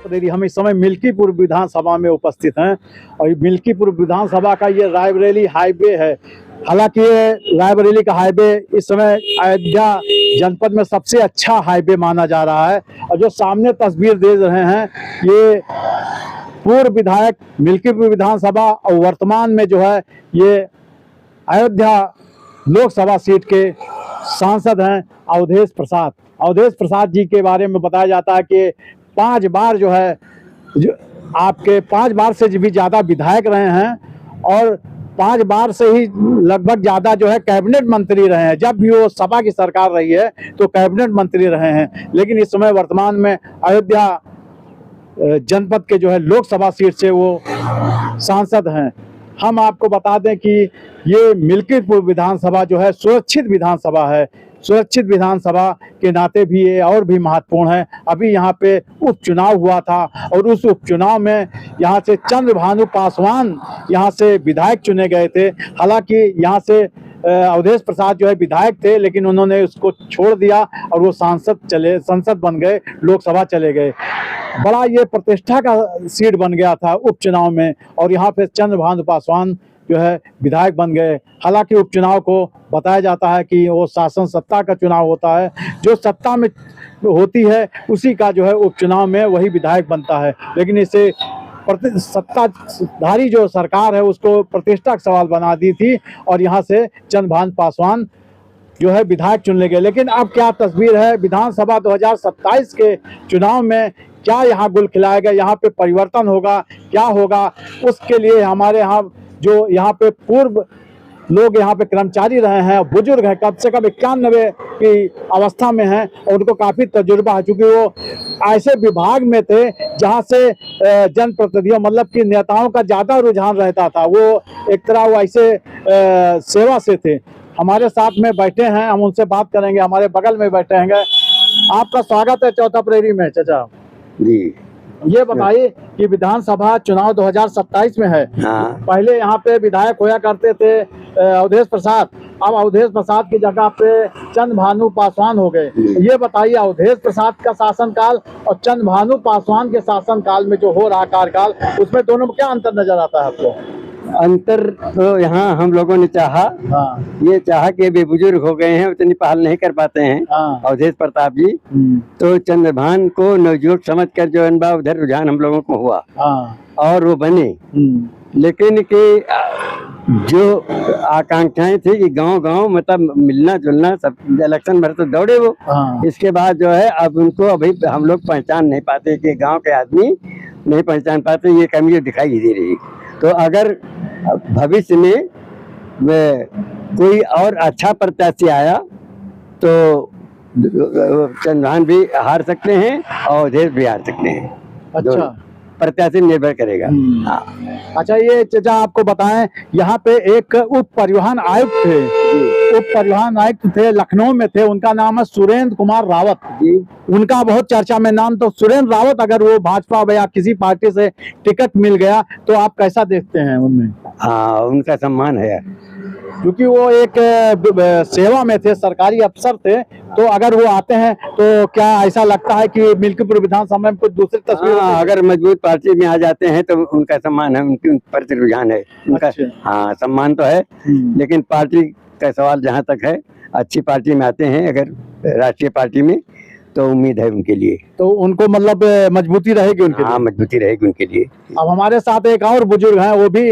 Ready हम इस समय मिल्कीपुर विधानसभा में उपस्थित हैं और ये मिल्कीपुर विधानसभा का ये रायबरेली हाईवे है। हालांकि ये रायबरेली का हाईवे इस समय अयोध्या जनपद में सबसे अच्छा हाईवे माना जा रहा है। और जो सामने तस्वीर दे रहे हैं ये पूर्व विधायक मिल्कीपुर विधानसभा और वर्तमान में जो है ये अयोध्या लोकसभा सीट के सांसद हैं अवधेश प्रसाद। अवधेश प्रसाद जी के बारे में बताया जाता है कि 5 बार जो है आपके 5 बार से भी ज़्यादा विधायक रहे हैं और 5 बार से ही लगभग ज़्यादा जो है कैबिनेट मंत्री रहे हैं। जब भी वो सपा की सरकार रही है तो कैबिनेट मंत्री रहे हैं, लेकिन इस समय वर्तमान में अयोध्या जनपद के जो है लोकसभा सीट से वो सांसद हैं। हम आपको बता दें कि ये मिल्कीपुर विधानसभा जो है सुरक्षित विधानसभा है। सुरक्षित विधानसभा के नाते भी ये और भी महत्वपूर्ण है। अभी यहाँ पे उपचुनाव हुआ था और उस उपचुनाव में यहाँ से चंद्रभानु पासवान यहाँ से विधायक चुने गए थे। हालांकि यहाँ से अवधेश प्रसाद जो है विधायक थे, लेकिन उन्होंने उसको छोड़ दिया और वो संसद बन गए, लोकसभा चले गए। बड़ा ये प्रतिष्ठा का सीट बन गया था उपचुनाव में और यहाँ पे चंद्रभानु पासवान जो है विधायक बन गए। हालांकि उपचुनाव को बताया जाता है कि वो शासन सत्ता का चुनाव होता है, जो सत्ता में होती है उसी का जो है उपचुनाव में वही विधायक बनता है। लेकिन इसे सत्ताधारी जो सरकार है उसको प्रतिष्ठा का सवाल बना दी थी और यहाँ से चंद्रभानु पासवान जो है विधायक चुन ले गए। लेकिन अब क्या तस्वीर है विधानसभा 2027 के चुनाव में, क्या यहाँ गुल खिलाएगा, यहाँ पे परिवर्तन होगा, क्या होगा, उसके लिए हमारे यहाँ जो यहाँ पे पूर्व लोग यहाँ पे कर्मचारी रहे हैं, बुजुर्ग हैं, कम से कम 91 की अवस्था में हैं और उनको काफ़ी तजुर्बा है, चूँकि वो ऐसे विभाग में थे जहाँ से जनप्रतिनिधियों मतलब कि नेताओं का ज़्यादा रुझान रहता था। वो एक तरह वो ऐसे सेवा से थे। हमारे साथ में बैठे हैं, हम उनसे बात करेंगे। हमारे बगल में बैठे हैं। आपका स्वागत है चौथा प्रहरी में चाचा जी। ये बताइए कि विधानसभा चुनाव 2027 में है। हाँ। पहले यहाँ पे विधायक होया करते थे अवधेश प्रसाद, अब अवधेष प्रसाद की जगह पे चंद्रभानु पासवान हो गए। ये बताइए अवधेश प्रसाद का शासनकाल और चंद्रभानु पासवान के शासनकाल में जो हो रहा कार्यकाल, उसमें दोनों में क्या अंतर नजर आता है आपको? अंतर तो यहाँ हम लोगों ने चाहा, ये चाहा कि वे बुजुर्ग हो गए हैं, उतनी पहल नहीं कर पाते हैं अवधेश प्रताप जी, तो चंद्रभान को नवयुवक समझ कर जो अनबा उधर रुझान हम लोगों को हुआ और वो बने। लेकिन कि जो आकांक्षाएं थी कि गांव-गांव मतलब मिलना जुलना सब इलेक्शन भर तो दौड़े वो, इसके बाद जो है अब उनको अभी हम लोग पहचान नहीं पाते कि गांव के आदमी नहीं पहचान पाते, ये कमी दिखाई दे रही। तो अगर भविष्य में कोई और अच्छा प्रत्याशी आया तो चंद्रभान भी हार सकते हैं और अवधेश भी हार सकते हैं। अच्छा, प्रत्याशी निर्भर करेगा। अच्छा, ये चाचा आपको बताएं, यहाँ पे एक उप परिवहन आयुक्त थे, उप परिवहन आयुक्त थे, लखनऊ में थे, उनका नाम है सुरेंद्र कुमार रावत जी। उनका बहुत चर्चा में नाम। तो सुरेंद्र रावत अगर वो भाजपा या किसी पार्टी से टिकट मिल गया तो आप कैसा देखते हैं उनमें? हाँ, उनका सम्मान है क्योंकि वो एक सेवा में थे, सरकारी अफसर थे, तो अगर वो आते हैं तो क्या ऐसा लगता है कि मिल्कीपुर विधानसभा में कुछ दूसरी तस्वीर? अगर मजबूत पार्टी में आ जाते हैं तो उनका सम्मान है, उनकी उन पर रुझान है उनका। हाँ, सम्मान तो है, लेकिन पार्टी का सवाल जहाँ तक है, अच्छी पार्टी में आते हैं अगर राष्ट्रीय पार्टी में तो उम्मीद है उनके लिए, तो उनको मतलब मजबूती रहेगी उनके लिए। हाँ, मजबूती रहेगी उनके लिए। अब हमारे साथ एक और बुजुर्ग हैं, वो भी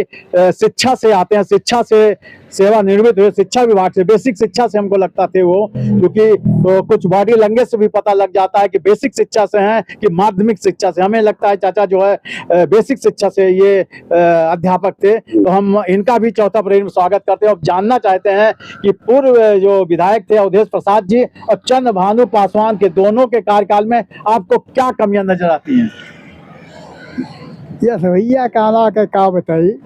शिक्षा से आते हैं, शिक्षा से सेवानिवृत्त हुए, शिक्षा विभाग से, बेसिक शिक्षा से हमको लगता थे वो, क्योंकि तो कुछ बॉडी लैंग्वेज से भी पता लग जाता है कि बेसिक शिक्षा से हैं कि माध्यमिक शिक्षा से। हमें लगता है चाचा जो है बेसिक शिक्षा से ये अध्यापक थे। तो हम इनका भी चौथा प्रहरी में स्वागत करते हैं और जानना चाहते हैं कि पूर्व जो विधायक थे अवधेश प्रसाद जी और चंद्रभानु पासवान के दोनों के कार्यकाल में आपको क्या कमियां नजर आती हैं? यह भैया काला का क्या बताइए,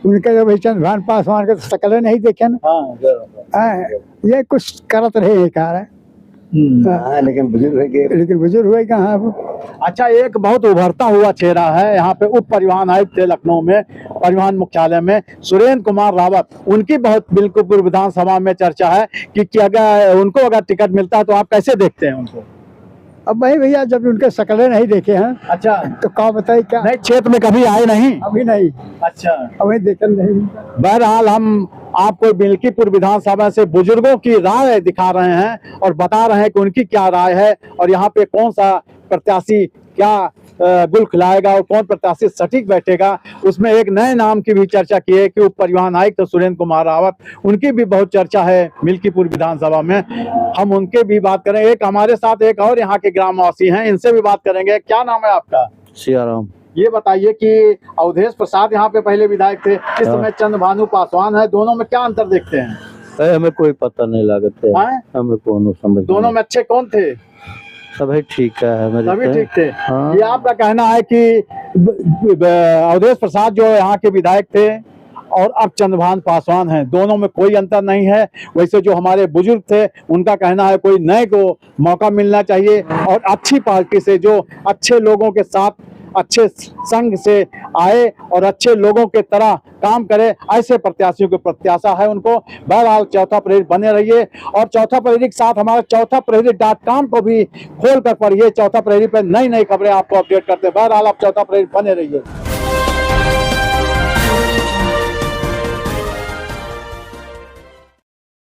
उनके जो भाई चंद्रभानु पासवान के शकल नहीं देखे ना, ये कुछ करत रहे कार्य, लेकिन बुजुर्ग हुए कहाँ। अच्छा, एक बहुत उभरता हुआ चेहरा है यहाँ पे, उप परिवहन आयुक्त थे लखनऊ में, परिवहन मुख्यालय में, सुरेंद्र कुमार रावत। उनकी बहुत मिल्कीपुर विधानसभा में चर्चा है कि अगर उनको अगर टिकट मिलता है तो आप कैसे देखते हैं उनको? अब भाई भैया जब उनके शकलें नहीं देखे हैं अच्छा, तो क्या बताइए क्या। नहीं क्षेत्र में कभी आए नहीं? अभी नहीं, अच्छा, अभी देखा नहीं। बहरहाल हम आपको मिल्कीपुर विधानसभा से बुजुर्गों की राय दिखा रहे हैं और बता रहे हैं कि उनकी क्या राय है और यहाँ पे कौन सा प्रत्याशी क्या गुल खिलाएगा और कौन प्रत्याशी सटीक बैठेगा। उसमें एक नए नाम की भी चर्चा की है कि उप परिवहन आयुक्त तो सुरेंद्र कुमार रावत, उनकी भी बहुत चर्चा है मिल्कीपुर विधानसभा में। हम उनके भी बात करें। एक हमारे साथ एक और यहाँ के ग्रामवासी हैं, इनसे भी बात करेंगे। क्या नाम है आपका? सियाराम। ये बताइए कि अवधेश प्रसाद यहाँ पे पहले विधायक थे, इस समय चंद्रभानु पासवान है, दोनों में क्या अंतर देखते हैं? हमें कोई पता नहीं लगता है, हमें कौन समझ। दोनों में अच्छे कौन थे? सभी ठीक है, सभी ठीक थे। हाँ। ये आपका कहना है कि अवधेश प्रसाद जो यहाँ के विधायक थे और अब चंद्रभानु पासवान हैं, दोनों में कोई अंतर नहीं है। वैसे जो हमारे बुजुर्ग थे उनका कहना है कोई नए को मौका मिलना चाहिए और अच्छी पार्टी से जो अच्छे लोगों के साथ अच्छे संघ से आए और अच्छे लोगों के तरह काम करे, ऐसे प्रत्याशियों की प्रत्याशा है उनको। बहरहाल चौथा प्रहरी बने रहिए और चौथा प्रहरी के साथ हमारा चौथा प्रहरी.com को भी खोल कर पढ़िए। चौथा प्रहरी पर नई नई खबरें आपको अपडेट करते हैं। बहरहाल आप चौथा प्रहरी बने रहिए।